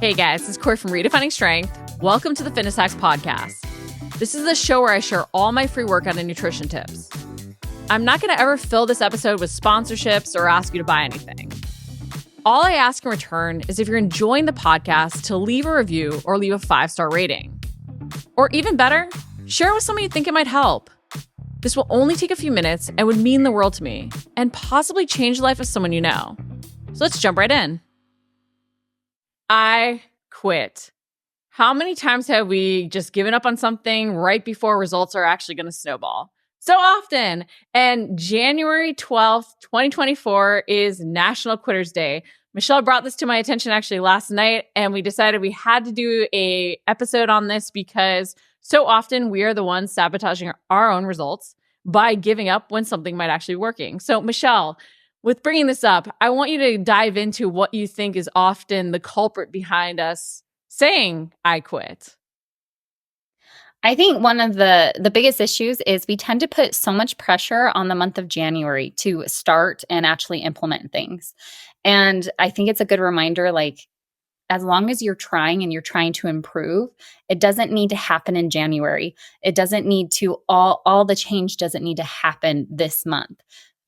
Hey guys, this is Corey from Redefining Strength. Welcome to the Fitness Hacks Podcast. This is the show where I share all my free workout and nutrition tips. I'm not going to ever fill this episode with sponsorships or ask you to buy anything. All I ask in return is if you're enjoying the podcast to leave a review or leave a 5-star rating. Or even better, share it with someone you think it might help. This will only take a few minutes and would mean the world to me and possibly change the life of someone you know. So let's jump right in. I quit. How many times have we just given up on something right before results are actually going to snowball? So often. And January 12th, 2024 is National Quitters Day. Michelle brought this to my attention actually last night, and we decided we had to do an episode on this because so often we are the ones sabotaging our own results by giving up when something might actually be working. So Michelle, with bringing this up, I want you to dive into what you think is often the culprit behind us saying, I quit. I think one of the biggest issues is we tend to put so much pressure on the month of January to start and actually implement things. And I think it's a good reminder, like, as long as you're trying and you're trying to improve, it doesn't need to happen in January. It doesn't need to, all the change doesn't need to happen this month.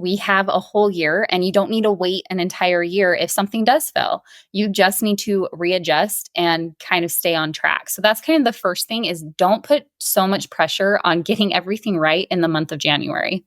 We have a whole year, and you don't need to wait an entire year if something does fail. You just need to readjust and kind of stay on track. So that's kind of the first thing, is don't put so much pressure on getting everything right in the month of January.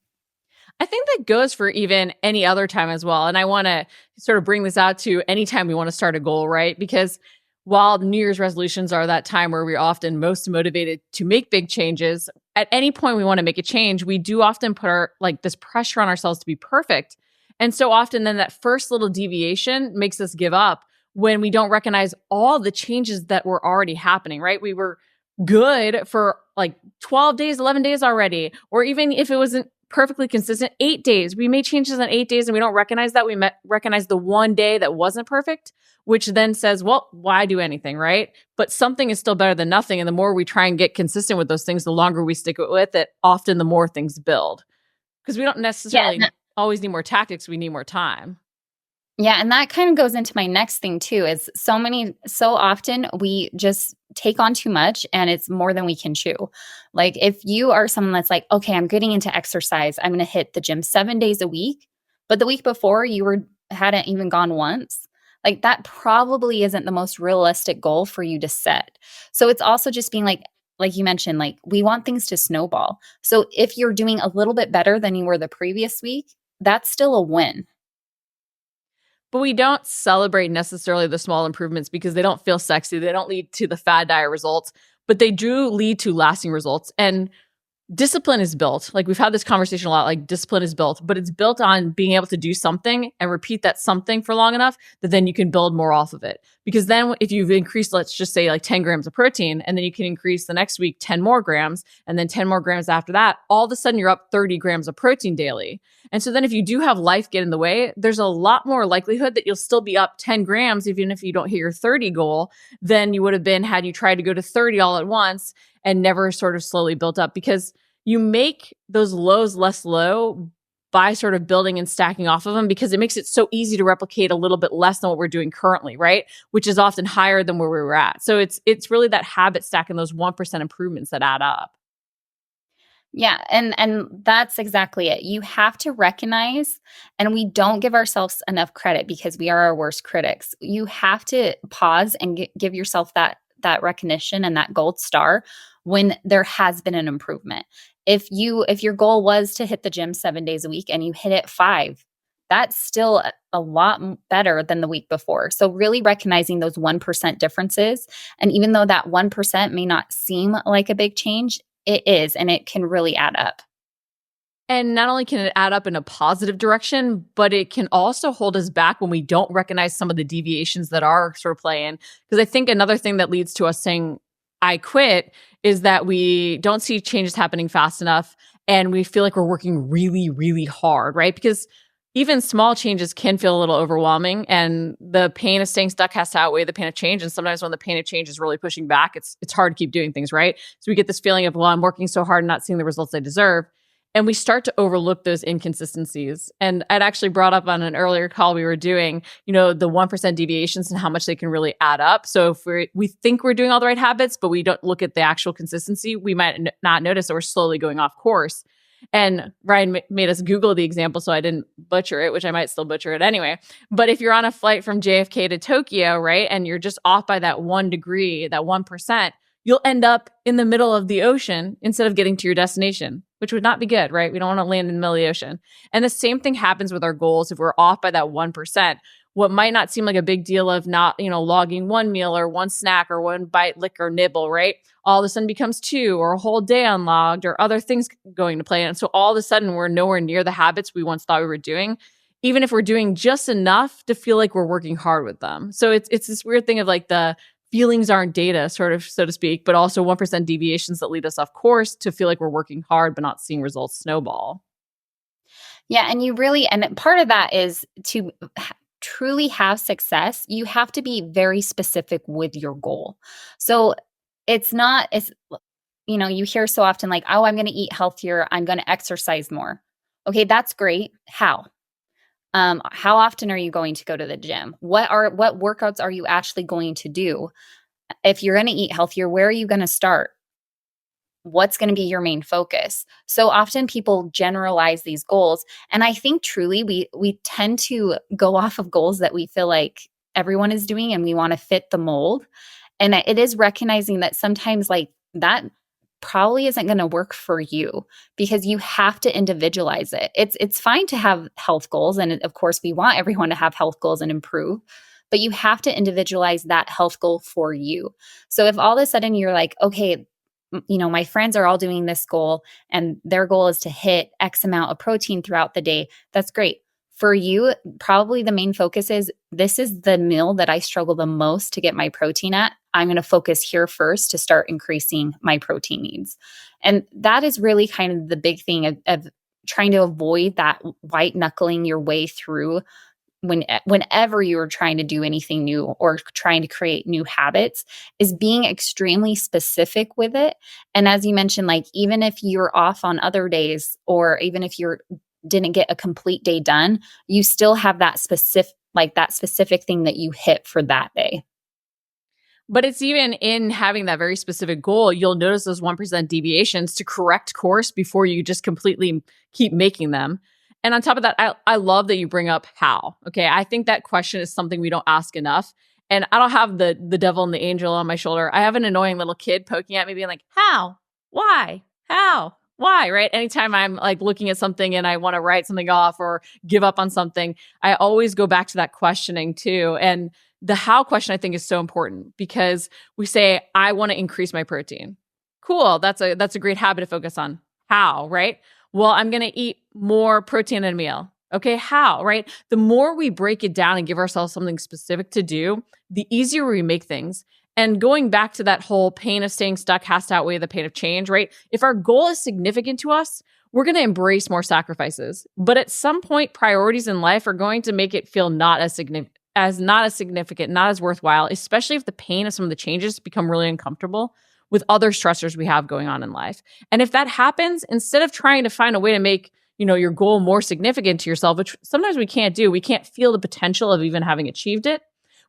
I think that goes for even any other time as well. And I want to sort of bring this out to any time we want to start a goal, right? Because while New Year's resolutions are that time where we're often most motivated to make big changes, at any point we want to make a change, we do often put this pressure on ourselves to be perfect. And so often then that first little deviation makes us give up when we don't recognize all the changes that were already happening, right? We were good for like 12 days, 11 days already, or even if it wasn't perfectly consistent, 8 days. We made changes in 8 days and we don't recognize that. We recognize the one day that wasn't perfect, which then says, well, why do anything, right? But something is still better than nothing. And the more we try and get consistent with those things, the longer we stick with it, often the more things build. Because we don't necessarily always need more tactics. We need more time. Yeah. And that kind of goes into my next thing too, is so often we just take on too much and it's more than we can chew. Like if you are someone that's like, okay, I'm getting into exercise, I'm going to hit the gym 7 days a week, but the week before hadn't even gone once. Like that probably isn't the most realistic goal for you to set. So it's also just being like you mentioned, like we want things to snowball. So if you're doing a little bit better than you were the previous week, that's still a win. But we don't celebrate necessarily the small improvements because they don't feel sexy. They don't lead to the fad diet results, but they do lead to lasting results. And discipline is built. Like we've had this conversation a lot, like discipline is built, but it's built on being able to do something and repeat that something for long enough that then you can build more off of it. Because then if you've increased, let's just say like 10 grams of protein, and then you can increase the next week 10 more grams, and then 10 more grams after that, all of a sudden you're up 30 grams of protein daily. And so then if you do have life get in the way, there's a lot more likelihood that you'll still be up 10 grams, even if you don't hit your 30 goal, than you would have been had you tried to go to 30 all at once and never sort of slowly built up. Because you make those lows less low by sort of building and stacking off of them, because it makes it so easy to replicate a little bit less than what we're doing currently, right? Which is often higher than where we were at. So it's really that habit stack and those 1% improvements that add up. Yeah, and that's exactly it. You have to recognize, and we don't give ourselves enough credit because we are our worst critics. You have to pause and give yourself that recognition and that gold star when there has been an improvement. If your goal was to hit the gym 7 days a week and you hit it 5, that's still a lot better than the week before. So really recognizing those 1% differences. And even though that 1% may not seem like a big change, it is, and it can really add up. And not only can it add up in a positive direction, but it can also hold us back when we don't recognize some of the deviations that are sort of playing. Because I think another thing that leads to us saying, I quit, is that we don't see changes happening fast enough and we feel like we're working really, really hard, right? Because even small changes can feel a little overwhelming, and the pain of staying stuck has to outweigh the pain of change. And sometimes when the pain of change is really pushing back, it's hard to keep doing things, right? So we get this feeling of, well, I'm working so hard and not seeing the results I deserve. And we start to overlook those inconsistencies. And I'd actually brought up on an earlier call we were doing, the 1% deviations and how much they can really add up. So if we think we're doing all the right habits, but we don't look at the actual consistency, we might not notice that we're slowly going off course. And Ryan made us Google the example, so I didn't butcher it, which I might still butcher it anyway. But if you're on a flight from JFK to Tokyo, right, and you're just off by that 1 degree, that 1%, you'll end up in the middle of the ocean instead of getting to your destination, which would not be good, right? We don't want to land in the middle of the ocean. And the same thing happens with our goals. If we're off by that 1%, what might not seem like a big deal of not, logging one meal or one snack or one bite, lick, or nibble, right? All of a sudden becomes two, or a whole day unlogged, or other things going to play. And so all of a sudden we're nowhere near the habits we once thought we were doing, even if we're doing just enough to feel like we're working hard with them. So it's this weird thing of like the feelings aren't data, sort of, so to speak, but also 1% deviations that lead us off course to feel like we're working hard but not seeing results snowball. Yeah. And part of that is to truly have success, you have to be very specific with your goal. So you hear so often like, oh, I'm going to eat healthier, I'm going to exercise more. Okay, that's great. How? How often are you going to go to the gym? What workouts are you actually going to do? If you're going to eat healthier, where are you going to start? What's going to be your main focus? So often people generalize these goals. And I think truly we tend to go off of goals that we feel like everyone is doing and we want to fit the mold. And it is recognizing that sometimes like that probably isn't going to work for you because you have to individualize it. It's fine to have health goals. And of course, we want everyone to have health goals and improve, but you have to individualize that health goal for you. So if all of a sudden you're like, okay, my friends are all doing this goal and their goal is to hit X amount of protein throughout the day, that's great. For you, probably the main focus is this is the meal that I struggle the most to get my protein at. I'm going to focus here first to start increasing my protein needs. And that is really kind of the big thing of trying to avoid that white knuckling your way through whenever you're trying to do anything new or trying to create new habits, is being extremely specific with it. And as you mentioned, like even if you're off on other days, or even if you didn't get a complete day done, you still have that specific thing that you hit for that day. But it's even in having that very specific goal, you'll notice those 1% deviations to correct course before you just completely keep making them. And on top of that, I love that you bring up how. Okay. I think that question is something we don't ask enough. And I don't have the devil and the angel on my shoulder. I have an annoying little kid poking at me, being like, how? Why? How? Why? Right? Anytime I'm like looking at something and I want to write something off or give up on something, I always go back to that questioning too. And the how question I think is so important because we say, I want to increase my protein. Cool. That's a great habit to focus on. How, right? Well, I'm going to eat more protein in a meal. Okay, how, right? The more we break it down and give ourselves something specific to do, the easier we make things. And going back to that whole pain of staying stuck has to outweigh the pain of change, right? If our goal is significant to us, we're going to embrace more sacrifices. But at some point, priorities in life are going to make it feel not as significant, not as worthwhile, especially if the pain of some of the changes become really uncomfortable with other stressors we have going on in life. And if that happens, instead of trying to find a way to make, your goal more significant to yourself, which sometimes we can't do, we can't feel the potential of even having achieved it.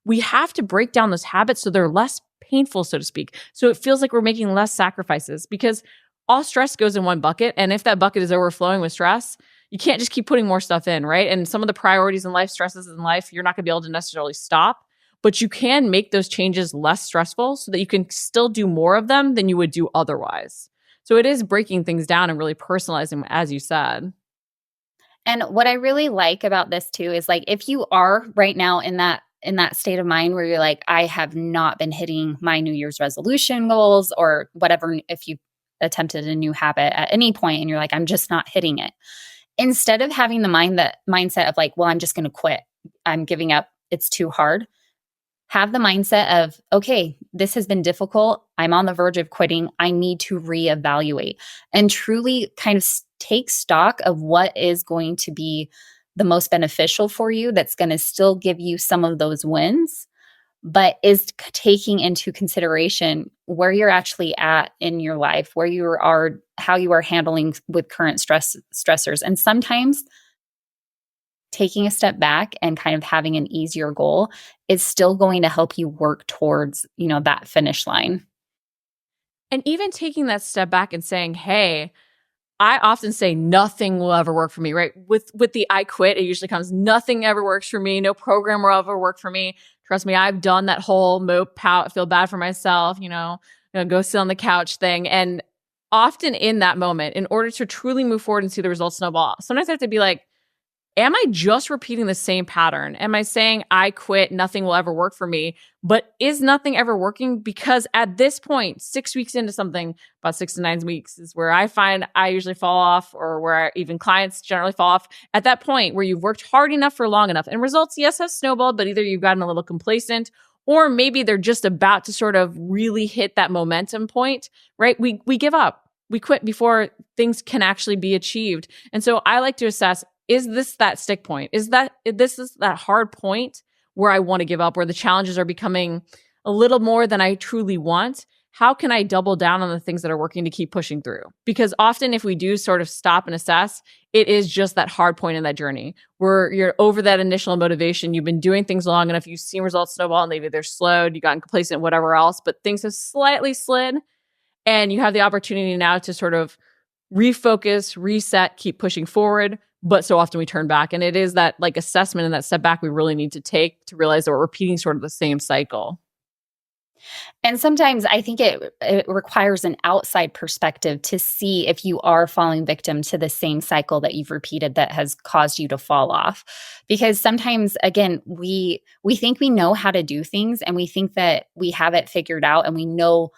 We have to break down those habits so they're less painful, so to speak. So it feels like we're making less sacrifices because all stress goes in one bucket. And if that bucket is overflowing with stress, you can't just keep putting more stuff in, right? And some of the priorities in life, stresses in life, you're not going to be able to necessarily stop, but you can make those changes less stressful so that you can still do more of them than you would do otherwise. So it is breaking things down and really personalizing them, as you said. And what I really like about this too is like if you are right now in that state of mind where you're like, I have not been hitting my New Year's resolution goals or whatever, if you attempted a new habit at any point and you're like, I'm just not hitting it. Instead of having the mindset of like, well, I'm just going to quit, I'm giving up, it's too hard. Have the mindset of, okay, this has been difficult. I'm on the verge of quitting. I need to reevaluate and truly kind of take stock of what is going to be the most beneficial for you that's going to still give you some of those wins, but is taking into consideration where you're actually at in your life, where you are, how you are handling with current stressors. And sometimes taking a step back and kind of having an easier goal is still going to help you work towards, that finish line. And even taking that step back and saying, hey, I often say nothing will ever work for me, right? With the I quit, it usually comes nothing ever works for me. No program will ever work for me. Trust me, I've done that whole mope, pout, feel bad for myself, go sit on the couch thing. And often in that moment, in order to truly move forward and see the results snowball, sometimes I have to be like, am I just repeating the same pattern? Am I saying I quit, nothing will ever work for me? But is nothing ever working? Because at this point, 6 weeks into something, about 6 to 9 weeks is where I find I usually fall off, or where even clients generally fall off. At that point where you've worked hard enough for long enough, and results, yes, have snowballed, but either you've gotten a little complacent, or maybe they're just about to sort of really hit that momentum point, right? We give up. We quit before things can actually be achieved. And so I like to assess, is this that stick point? Is that hard point where I want to give up, where the challenges are becoming a little more than I truly want? How can I double down on the things that are working to keep pushing through? Because often if we do sort of stop and assess, it is just that hard point in that journey where you're over that initial motivation. You've been doing things long enough. You've seen results snowball, and maybe they're slowed. You've gotten complacent, whatever else, but things have slightly slid. And you have the opportunity now to sort of refocus, reset, keep pushing forward. But so often we turn back, and it is that like assessment and that step back we really need to take to realize that we're repeating sort of the same cycle. And sometimes I think it requires an outside perspective to see if you are falling victim to the same cycle that you've repeated that has caused you to fall off. Because sometimes, again, we think we know how to do things, and we think that we have it figured out, and we know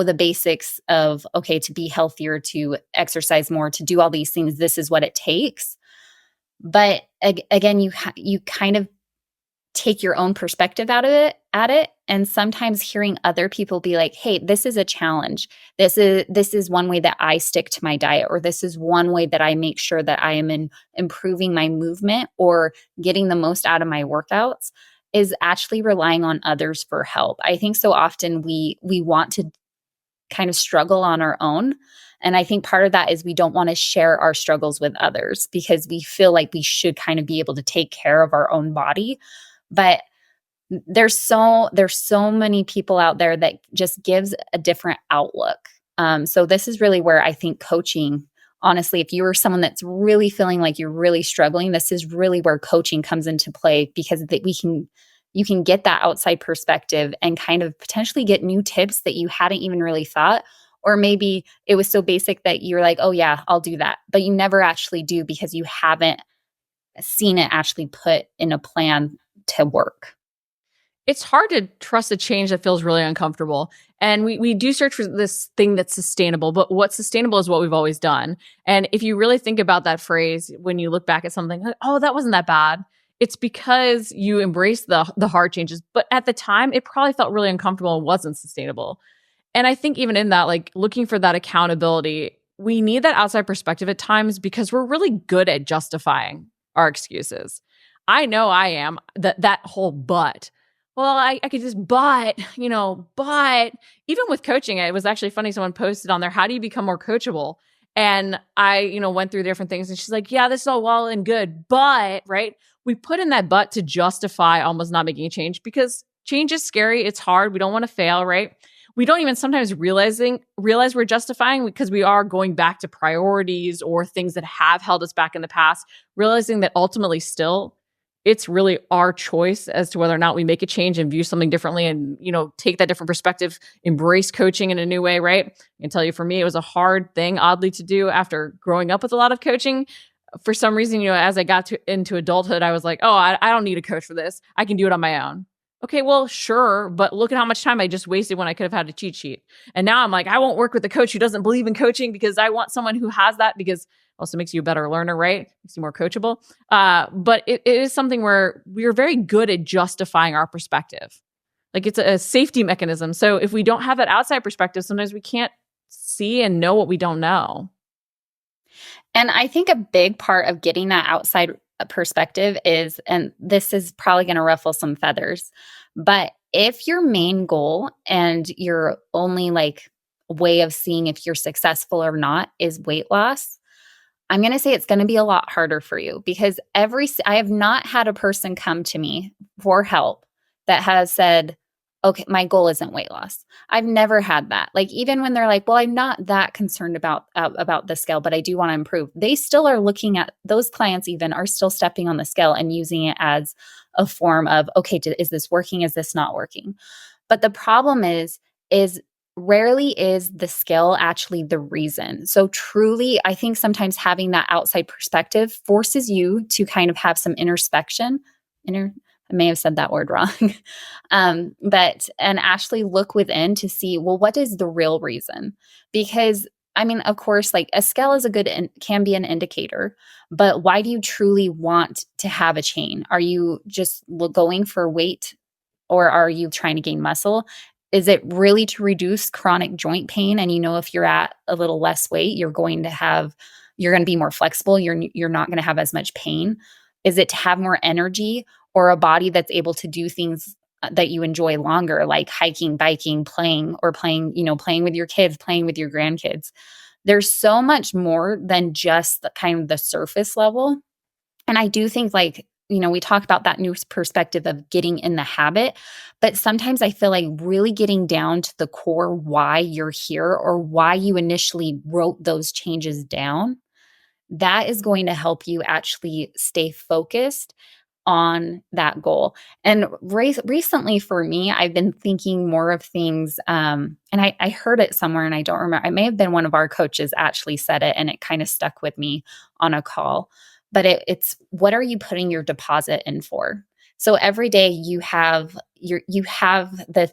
the basics of, okay, to be healthier, to exercise more, to do all these things, this is what it takes. But again, you kind of take your own perspective out of it at it, and sometimes hearing other people be like, hey, this is a challenge, this is one way that I stick to my diet, or this is one way that I make sure that I am improving my movement or getting the most out of my workouts, is actually relying on others for help. I think so often we want to kind of struggle on our own. And I think part of that is we don't want to share our struggles with others because we feel like we should kind of be able to take care of our own body. But there's so many people out there that just gives a different outlook. So this is really where I think coaching, honestly, if you are someone that's really feeling like you're really struggling, this is really where coaching comes into play, because you can get that outside perspective and kind of potentially get new tips that you hadn't even really thought. Or maybe it was so basic that you're like, oh yeah, I'll do that. But you never actually do because you haven't seen it actually put in a plan to work. It's hard to trust a change that feels really uncomfortable. And we do search for this thing that's sustainable, but what's sustainable is what we've always done. And if you really think about that phrase, when you look back at something like, oh, that wasn't that bad, it's because you embrace the hard changes. But at the time, it probably felt really uncomfortable and wasn't sustainable. And I think even in that, like looking for that accountability, we need that outside perspective at times because we're really good at justifying our excuses. I know I am, that whole but. Well, I could just, but even with coaching, it was actually funny. Someone posted on there, how do you become more coachable? And I, went through different things, and she's like, yeah, this is all well and good, but, right? We put in that but to justify almost not making a change because change is scary. It's hard. We don't want to fail, right? We don't even sometimes realize we're justifying because we are going back to priorities or things that have held us back in the past, realizing that ultimately still it's really our choice as to whether or not we make a change and view something differently and, take that different perspective, embrace coaching in a new way, right? I can tell you for me, it was a hard thing, oddly, to do after growing up with a lot of coaching. For some reason, as I got into adulthood, I was like, oh, I don't need a coach for this. I can do it on my own. Okay, well, sure, but look at how much time I just wasted when I could have had a cheat sheet. And now I'm like, I won't work with a coach who doesn't believe in coaching because I want someone who has that, because also makes you a better learner, right? Makes you more coachable. But it is something where we are very good at justifying our perspective. Like it's a safety mechanism. So if we don't have that outside perspective, sometimes we can't see and know what we don't know. And I think a big part of getting that outside perspective is, and this is probably going to ruffle some feathers, but if your main goal and your only like way of seeing if you're successful or not is weight loss, I'm going to say it's going to be a lot harder for you because I have not had a person come to me for help that has said, okay, my goal isn't weight loss. I've never had that. Like, even when they're like, well, I'm not that concerned about the scale, but I do want to improve. They still are looking at those clients, even are still stepping on the scale and using it as a form of, okay, is this working? Is this not working? But the problem is rarely is the skill actually the reason. So truly, I think sometimes having that outside perspective forces you to kind of have some introspection. I may have said that word wrong. But and actually look within to see, well, what is the real reason? Because I mean, of course, like a scale is can be an indicator, but why do you truly want to have a chain? Are you just going for weight, or are you trying to gain muscle? Is it really to reduce chronic joint pain? And if you're at a little less weight, you're going to be more flexible. You're not going to have as much pain. Is it to have more energy or a body that's able to do things that you enjoy longer, like hiking, biking, playing with your kids, playing with your grandkids? There's so much more than just the kind of the surface level. And I do think, like, we talk about that new perspective of getting in the habit, but sometimes I feel like really getting down to the core why you're here or why you initially wrote those changes down, that is going to help you actually stay focused on that goal. And recently for me, I've been thinking more of things, and I heard it somewhere and I don't remember. It may have been one of our coaches actually said it, and it kind of stuck with me on a call. But it's what are you putting your deposit in for? So every day you have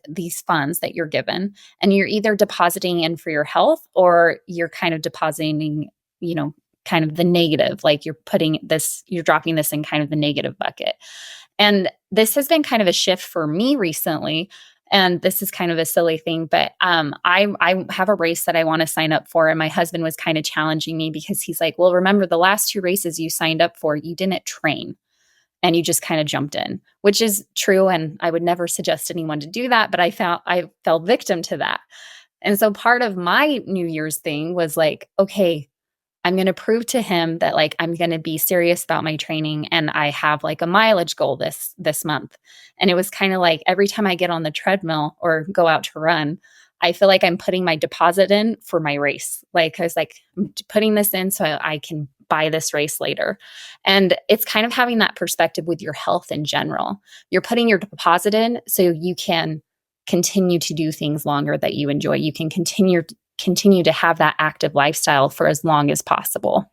these funds that you're given, and you're either depositing in for your health, or you're kind of depositing, kind of the negative, like you're dropping this in kind of the negative bucket. And this has been kind of a shift for me recently. And this is kind of a silly thing, but I have a race that I want to sign up for. And my husband was kind of challenging me because he's like, well, remember the last 2 races you signed up for, you didn't train and you just kind of jumped in, which is true. And I would never suggest anyone to do that. But I fell victim to that. And so part of my New Year's thing was like, okay, I'm going to prove to him that, like, I'm going to be serious about my training, and I have like a mileage goal this month. And it was kind of like every time I get on the treadmill or go out to run, I feel like I'm putting my deposit in for my race. Like, I was like, I'm putting this in so I can buy this race later. And it's kind of having that perspective with your health in general. You're putting your deposit in so you can continue to do things longer that you enjoy. You can continue to have that active lifestyle for as long as possible.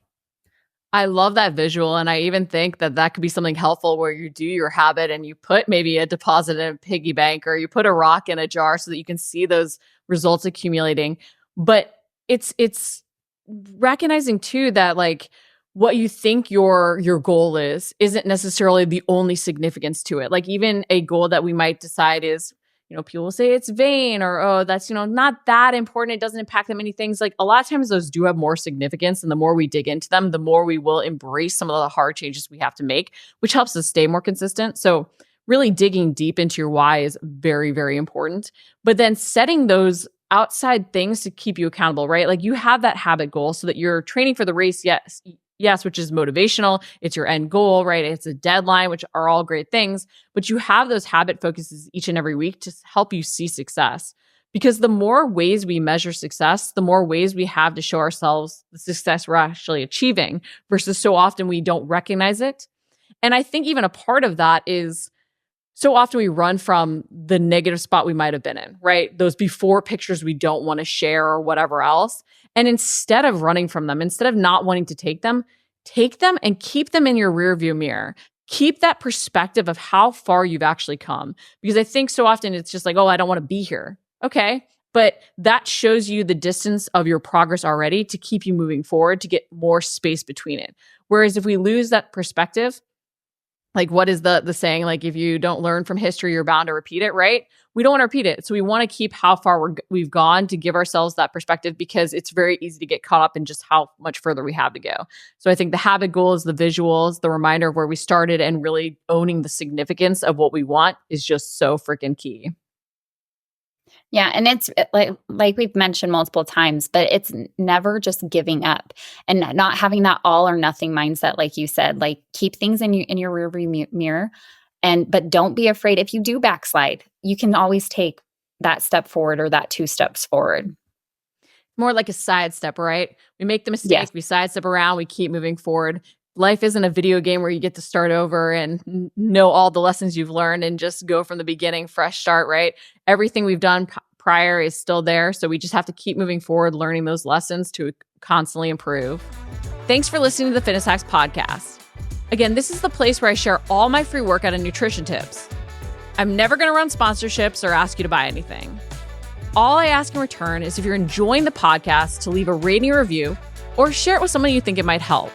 I love that visual. And I even think that could be something helpful where you do your habit and you put maybe a deposit in a piggy bank, or you put a rock in a jar so that you can see those results accumulating. But it's recognizing too that, like, what you think your goal isn't necessarily the only significance to it. Like, even a goal that we might decide is, people will say it's vain, or, oh, that's, not that important. It doesn't impact that many things. Like, a lot of times those do have more significance. And the more we dig into them, the more we will embrace some of the hard changes we have to make, which helps us stay more consistent. So really digging deep into your why is very, very important. But then setting those outside things to keep you accountable, right? Like, you have that habit goal so that you're training for the race. Yes, which is motivational. It's your end goal, right? It's a deadline, which are all great things. But you have those habit focuses each and every week to help you see success. Because the more ways we measure success, the more ways we have to show ourselves the success we're actually achieving, versus so often we don't recognize it. And I think even a part of that is, so often we run from the negative spot we might have been in, right? Those before pictures we don't want to share or whatever else. And instead of running from them, instead of not wanting to take them and keep them in your rearview mirror. Keep that perspective of how far you've actually come. Because I think so often it's just like, oh, I don't want to be here. Okay. But that shows you the distance of your progress already to keep you moving forward, to get more space between it. Whereas if we lose that perspective, Like, what is the saying? Like, if you don't learn from history, you're bound to repeat it, right? We don't want to repeat it. So we want to keep how far we've gone to give ourselves that perspective, because it's very easy to get caught up in just how much further we have to go. So I think the habit goals, the visuals, the reminder of where we started, and really owning the significance of what we want is just so freaking key. Yeah, and it's like we've mentioned multiple times, but it's never just giving up and not having that all or nothing mindset, like you said. Like, keep things in your rearview mirror, but don't be afraid if you do backslide. You can always take that step forward or that 2 steps forward. More like a sidestep, right? We make the mistake, Yes. we sidestep around, we keep moving forward. Life isn't a video game where you get to start over and know all the lessons you've learned and just go from the beginning, fresh start, right? Everything we've done prior is still there. So we just have to keep moving forward, learning those lessons to constantly improve. Thanks for listening to the Fitness Hacks podcast. Again, this is the place where I share all my free workout and nutrition tips. I'm never going to run sponsorships or ask you to buy anything. All I ask in return is if you're enjoying the podcast, to leave a rating or review or share it with someone you think it might help.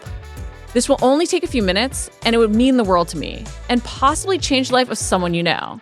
This will only take a few minutes, and it would mean the world to me and possibly change the life of someone you know.